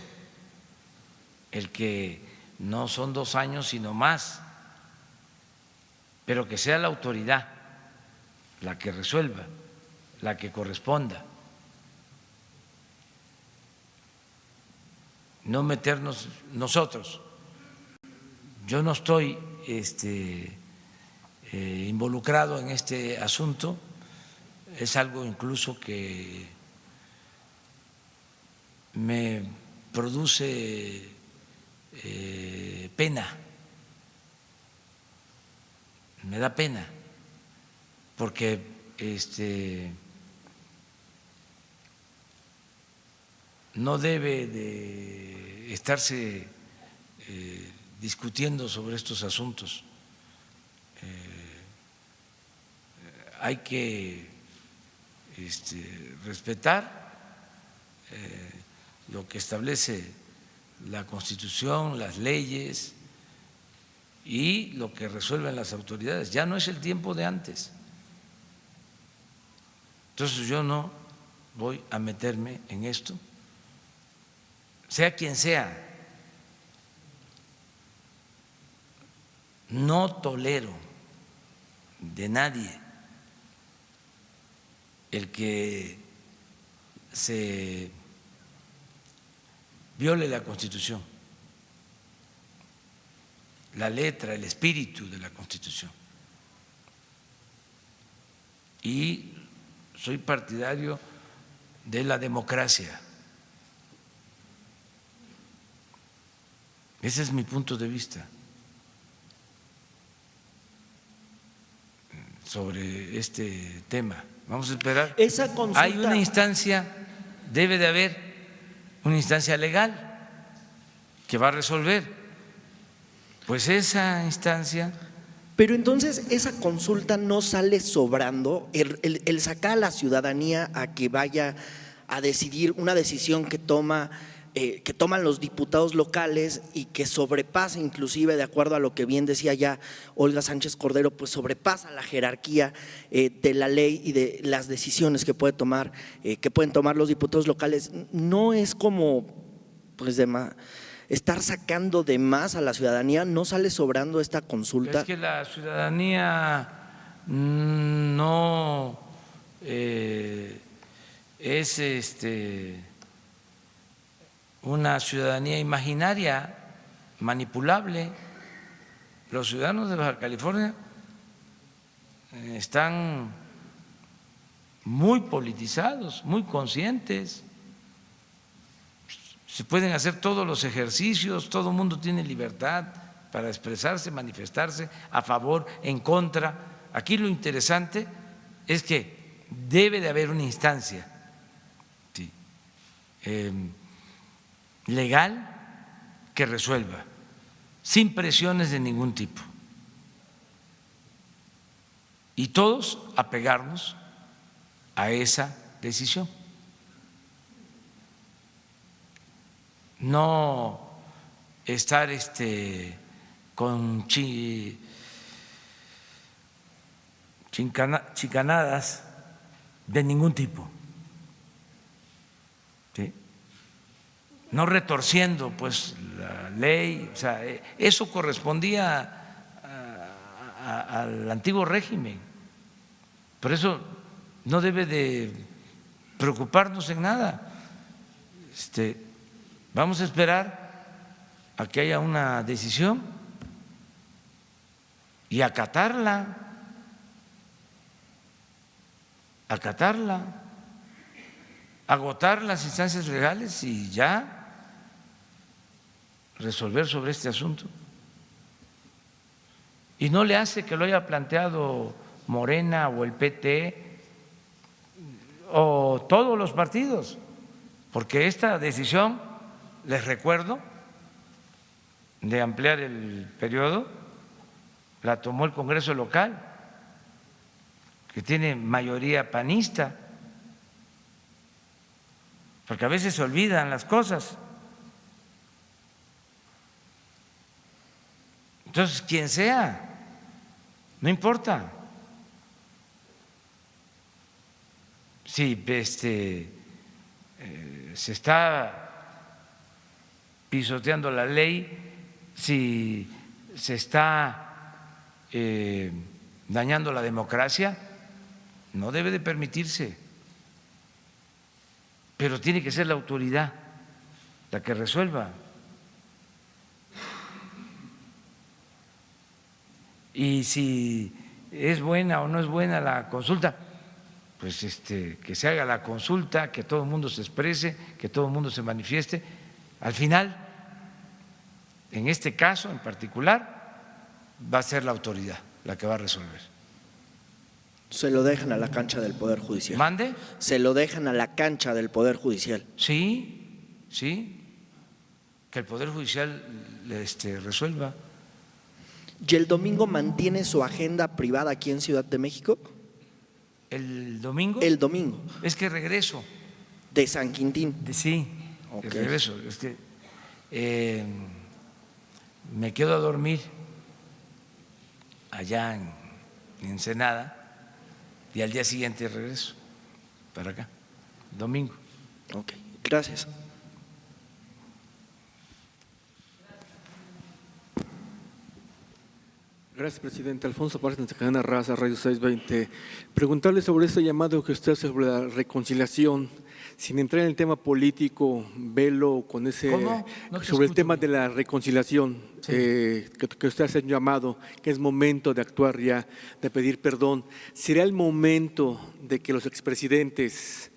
el que no son 2 años sino más, pero que sea la autoridad la que resuelva, la que corresponda. No meternos nosotros. Yo no estoy involucrado en este asunto, es algo incluso que me produce pena, me da pena, porque no debe de estarse discutiendo sobre estos asuntos. Hay que respetar lo que establece la Constitución, las leyes y lo que resuelven las autoridades. Ya no es el tiempo de antes. Entonces yo no voy a meterme en esto, sea quien sea. No tolero de nadie el que se viole la Constitución, la letra, el espíritu de la Constitución. Y soy partidario de la democracia. Ese es mi punto de vista sobre este tema. Vamos a esperar. Esa consulta… Hay una instancia, debe de haber una instancia legal que va a resolver. Pues esa instancia… Pero entonces esa consulta no sale sobrando, el sacar a la ciudadanía a que vaya a decidir una decisión que toman los diputados locales y que sobrepasa, inclusive de acuerdo a lo que bien decía ya Olga Sánchez Cordero, pues sobrepasa la jerarquía de la ley y de las decisiones que pueden tomar los diputados locales. No es como pues estar sacando de más a la ciudadanía. ¿No sale sobrando esta consulta? Es que la ciudadanía no es una ciudadanía imaginaria, manipulable. Los ciudadanos de Baja California están muy politizados, muy conscientes. Se pueden hacer todos los ejercicios, todo el mundo tiene libertad para expresarse, manifestarse a favor, en contra. Aquí lo interesante es que debe de haber una instancia legal que resuelva, sin presiones de ningún tipo. Y todos apegarnos a esa decisión. No estar con chicanadas de ningún tipo, ¿sí? No retorciendo pues la ley, o sea, eso correspondía al antiguo régimen. Por eso no debe de preocuparnos en nada. Vamos a esperar a que haya una decisión y acatarla, agotar las instancias legales y ya resolver sobre este asunto. Y no le hace que lo haya planteado Morena o el PT o todos los partidos, porque esta decisión, les recuerdo, de ampliar el periodo, la tomó el Congreso local, que tiene mayoría panista, porque a veces se olvidan las cosas. Entonces, quien sea, no importa. Si se está pisoteando la ley, si se está dañando la democracia, no debe de permitirse. Pero tiene que ser la autoridad la que resuelva. Y si es buena o no es buena la consulta, pues que se haga la consulta, que todo el mundo se exprese, que todo el mundo se manifieste. Al final, en este caso en particular, va a ser la autoridad la que va a resolver. Se lo dejan a la cancha del Poder Judicial. ¿Mande? Se lo dejan a la cancha del Poder Judicial. Sí, que el Poder Judicial resuelva. ¿Y el domingo mantiene su agenda privada aquí en Ciudad de México? ¿El domingo? El domingo, Es que regreso. de San Quintín. Sí, Ok. regreso. Es que me quedo a dormir allá en Ensenada y al día siguiente regreso para acá, domingo. Ok, gracias. Gracias, presidente. Alfonso Párez, Cadena Raza, Radio 620. Preguntarle sobre este llamado que usted hace sobre la reconciliación, sin entrar en el tema político, velo con ese… ¿Cómo? No te sobre el escucho tema bien. de la reconciliación, Sí. que usted hace un llamado, que es momento de actuar ya, de pedir perdón. ¿Sería el momento de que los expresidentes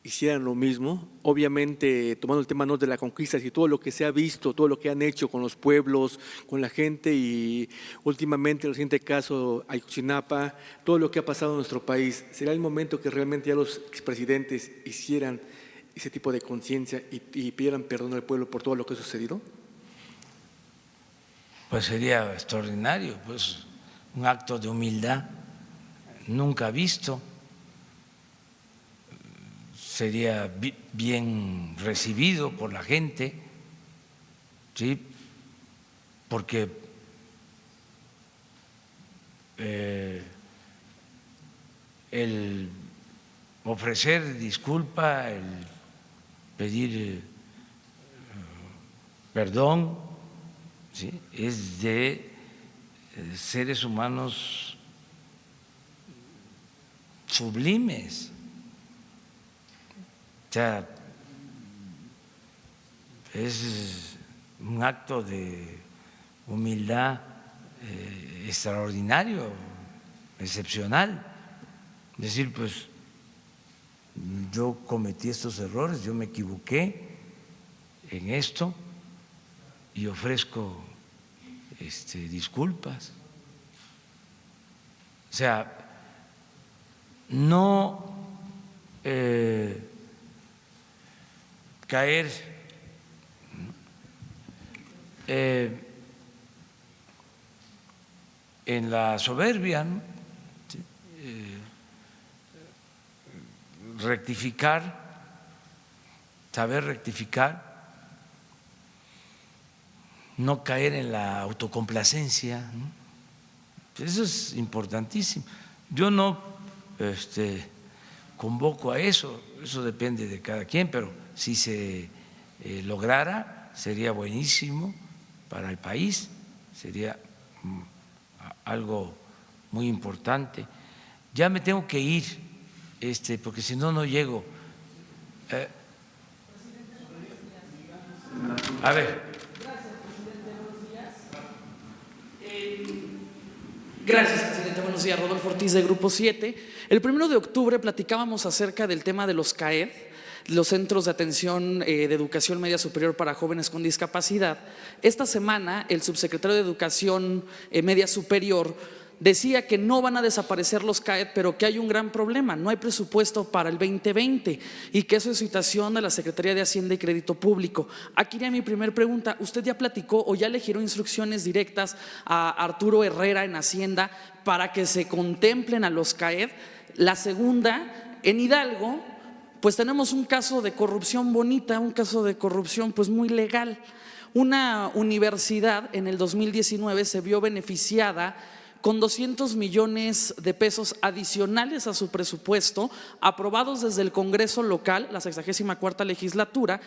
hicieran lo mismo? Obviamente, tomando el tema no de la conquista, y todo lo que se ha visto, todo lo que han hecho con los pueblos, con la gente y últimamente el reciente caso Ayotzinapa, todo lo que ha pasado en nuestro país, ¿será el momento que realmente ya los expresidentes hicieran ese tipo de conciencia y pidieran perdón al pueblo por todo lo que ha sucedido? Pues sería extraordinario, pues un acto de humildad nunca visto. Sería bien recibido por la gente, ¿sí? Porque el ofrecer disculpa, el pedir perdón, ¿sí? Es de seres humanos sublimes. O sea, es un acto de humildad extraordinario, excepcional. Es decir, pues yo cometí estos errores, yo me equivoqué en esto y ofrezco disculpas. O sea, no caer en la soberbia, ¿no? Sí, rectificar, saber rectificar, no caer en la autocomplacencia, ¿no? Eso es importantísimo. Yo no convoco a eso, eso depende de cada quien, pero si se lograra sería buenísimo para el país, sería algo muy importante. Ya me tengo que ir, porque si no, no llego. A ver. Gracias, presidente. Buenos días, Rodolfo Ortiz de Grupo 7. El 1 de octubre platicábamos acerca del tema de los CAED, los Centros de Atención de Educación Media Superior para Jóvenes con Discapacidad. Esta semana, el subsecretario de Educación Media Superior decía que no van a desaparecer los CAED, pero que hay un gran problema, no hay presupuesto para el 2020 y que eso es situación de la Secretaría de Hacienda y Crédito Público. Aquí iría mi primera pregunta, ¿usted ya platicó o ya le giró instrucciones directas a Arturo Herrera en Hacienda para que se contemplen a los CAED? La segunda, en Hidalgo, pues tenemos un caso de corrupción bonita, un caso de corrupción pues muy legal. Una universidad en el 2019 se vio beneficiada con 200 millones de pesos adicionales a su presupuesto, aprobados desde el Congreso local, la 64ª legislatura,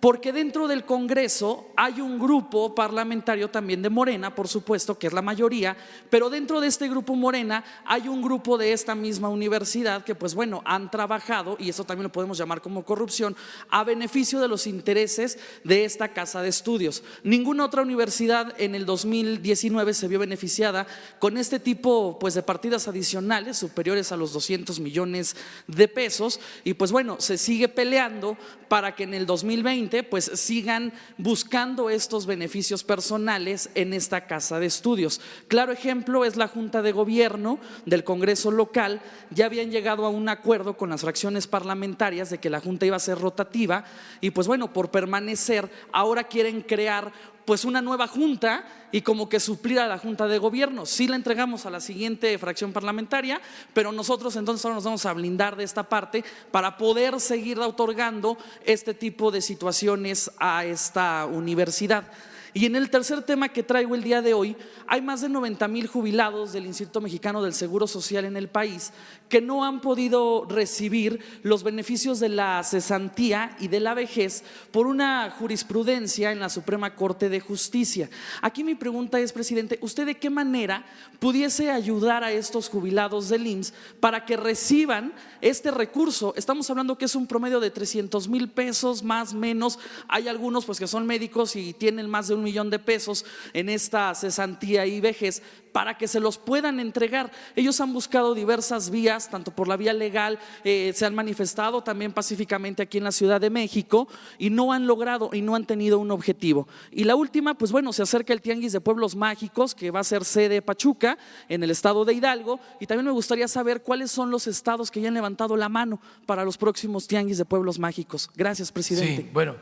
porque dentro del Congreso hay un grupo parlamentario también de Morena, por supuesto, que es la mayoría, pero dentro de este grupo Morena hay un grupo de esta misma universidad que pues bueno, han trabajado, y eso también lo podemos llamar como corrupción, a beneficio de los intereses de esta casa de estudios. Ninguna otra universidad en el 2019 se vio beneficiada con este tipo pues de partidas adicionales superiores a los 200 millones de pesos, y pues bueno, se sigue peleando para que en el 2020 pues sigan buscando estos beneficios personales en esta casa de estudios. Claro ejemplo es la Junta de Gobierno del Congreso local. Ya habían llegado a un acuerdo con las fracciones parlamentarias de que la Junta iba a ser rotativa y pues bueno, por permanecer ahora quieren crear pues una nueva junta y como que suplir a la Junta de Gobierno. Sí la entregamos a la siguiente fracción parlamentaria, pero nosotros entonces ahora nos vamos a blindar de esta parte para poder seguir otorgando este tipo de situaciones a esta universidad. Y en el tercer tema que traigo el día de hoy, hay más de 90,000 jubilados del Instituto Mexicano del Seguro Social en el país que no han podido recibir los beneficios de la cesantía y de la vejez por una jurisprudencia en la Suprema Corte de Justicia. Aquí mi pregunta es, presidente, ¿usted de qué manera pudiese ayudar a estos jubilados del IMSS para que reciban este recurso? Estamos hablando que es un promedio de 300,000 pesos, más o menos. Hay algunos pues que son médicos y tienen más de 1 millón de pesos en esta cesantía y vejez, para que se los puedan entregar. Ellos han buscado diversas vías, tanto por la vía legal, se han manifestado también pacíficamente aquí en la Ciudad de México y no han logrado y no han tenido un objetivo. Y la última, pues bueno, se acerca el Tianguis de Pueblos Mágicos, que va a ser sede Pachuca, en el estado de Hidalgo, y también me gustaría saber cuáles son los estados que ya han levantado la mano para los próximos Tianguis de Pueblos Mágicos. Gracias, presidente. Sí, bueno,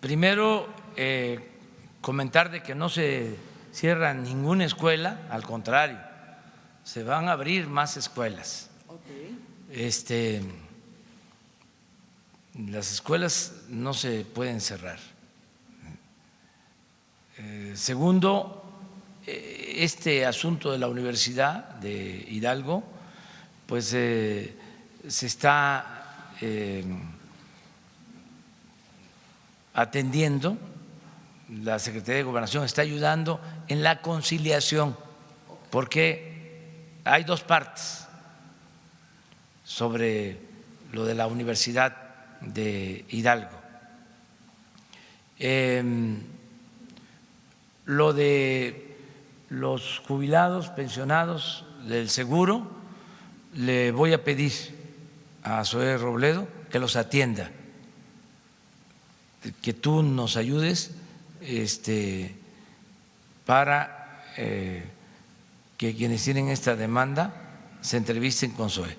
primero comentar de que no se cierra ninguna escuela, al contrario, se van a abrir más escuelas. Las escuelas no se pueden cerrar. Segundo, este asunto de la Universidad de Hidalgo, pues se está atendiendo. La Secretaría de Gobernación está ayudando en la conciliación, porque hay dos partes sobre lo de la Universidad de Hidalgo. Lo de los jubilados, pensionados del seguro, le voy a pedir a Zoé Robledo que los atienda, que tú nos ayudes para que quienes tienen esta demanda se entrevisten con Zoé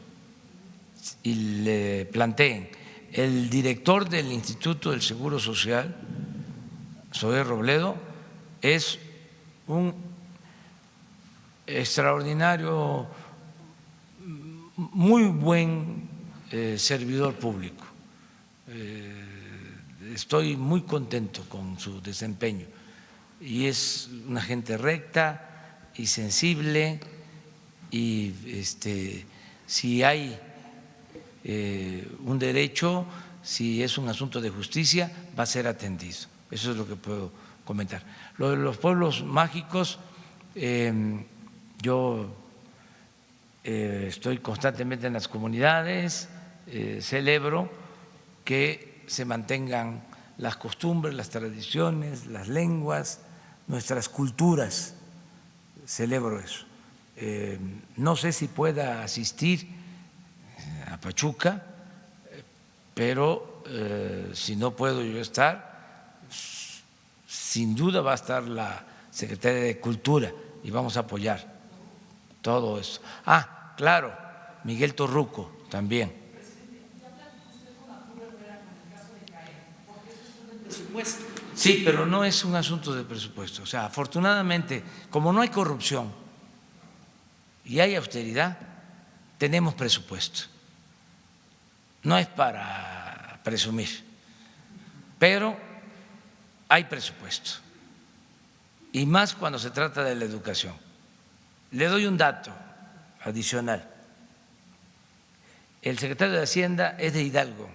y le planteen. El director del Instituto del Seguro Social, Zoé Robledo, es un extraordinario, muy buen servidor público. Estoy muy contento con su desempeño y es una gente recta y sensible, y si hay un derecho, si es un asunto de justicia, va a ser atendido. Eso es lo que puedo comentar. Lo de los pueblos mágicos, yo estoy constantemente en las comunidades, celebro que se mantengan las costumbres, las tradiciones, las lenguas, nuestras culturas. Celebro eso. No sé si pueda asistir a Pachuca, pero si no puedo yo estar, sin duda va a estar la Secretaría de Cultura y vamos a apoyar todo eso. Ah, claro, Miguel Torruco también. Sí, pero no es un asunto de presupuesto. O sea, afortunadamente, como no hay corrupción y hay austeridad, tenemos presupuesto. No es para presumir, pero hay presupuesto. Y más cuando se trata de la educación. Le doy un dato adicional. El secretario de Hacienda es de Hidalgo.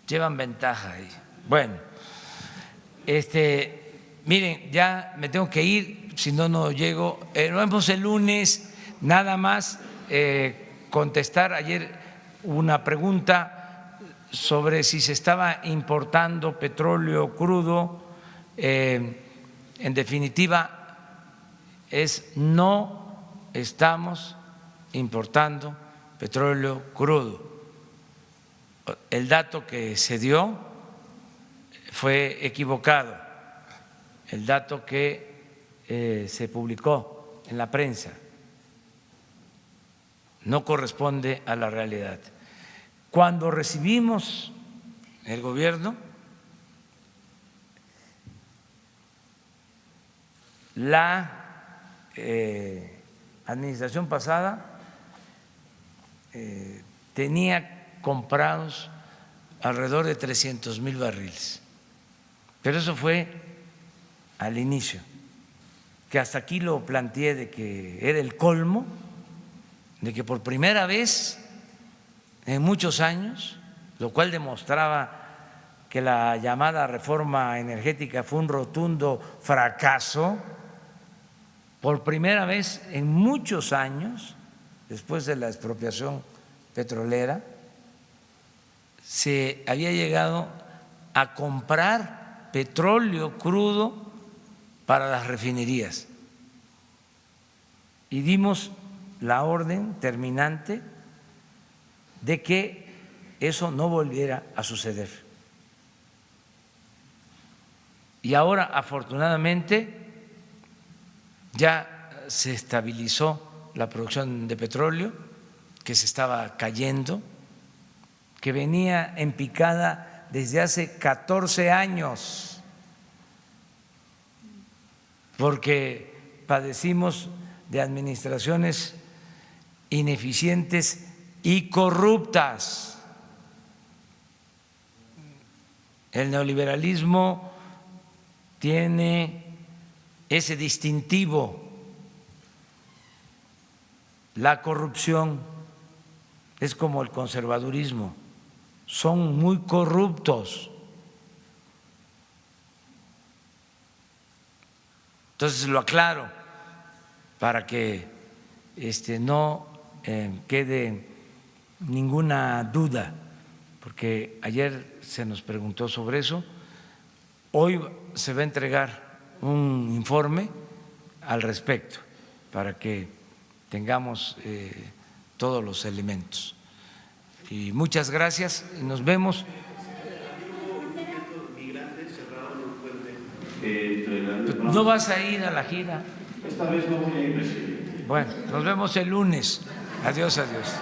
Llevan ventaja ahí. Bueno, miren, ya me tengo que ir, si no, no llego. Nos vemos el lunes. Nada más contestar ayer una pregunta sobre si se estaba importando petróleo crudo. En definitiva, no estamos importando petróleo crudo. El dato que se dio fue equivocado, el dato que se publicó en la prensa no corresponde a la realidad. Cuando recibimos el gobierno, la administración pasada tenía comprados alrededor de 300,000 barriles, pero eso fue al inicio, que hasta aquí lo planteé de que era el colmo, de que por primera vez en muchos años, lo cual demostraba que la llamada reforma energética fue un rotundo fracaso, por primera vez en muchos años, después de la expropiación petrolera, se había llegado a comprar petróleo crudo para las refinerías y dimos la orden terminante de que eso no volviera a suceder. Y ahora, afortunadamente, ya se estabilizó la producción de petróleo, que se estaba cayendo, que venía en picada desde hace 14 años, porque padecimos de administraciones ineficientes y corruptas. El neoliberalismo tiene ese distintivo, la corrupción es como el conservadurismo, son muy corruptos. Entonces lo aclaro para que no quede ninguna duda, porque ayer se nos preguntó sobre eso. Hoy se va a entregar un informe al respecto para que tengamos todos los elementos. Y muchas gracias y nos vemos. ¿No vas a ir a la gira? Esta vez no voy a ir, presidente. Bueno, nos vemos el lunes. Adiós, adiós.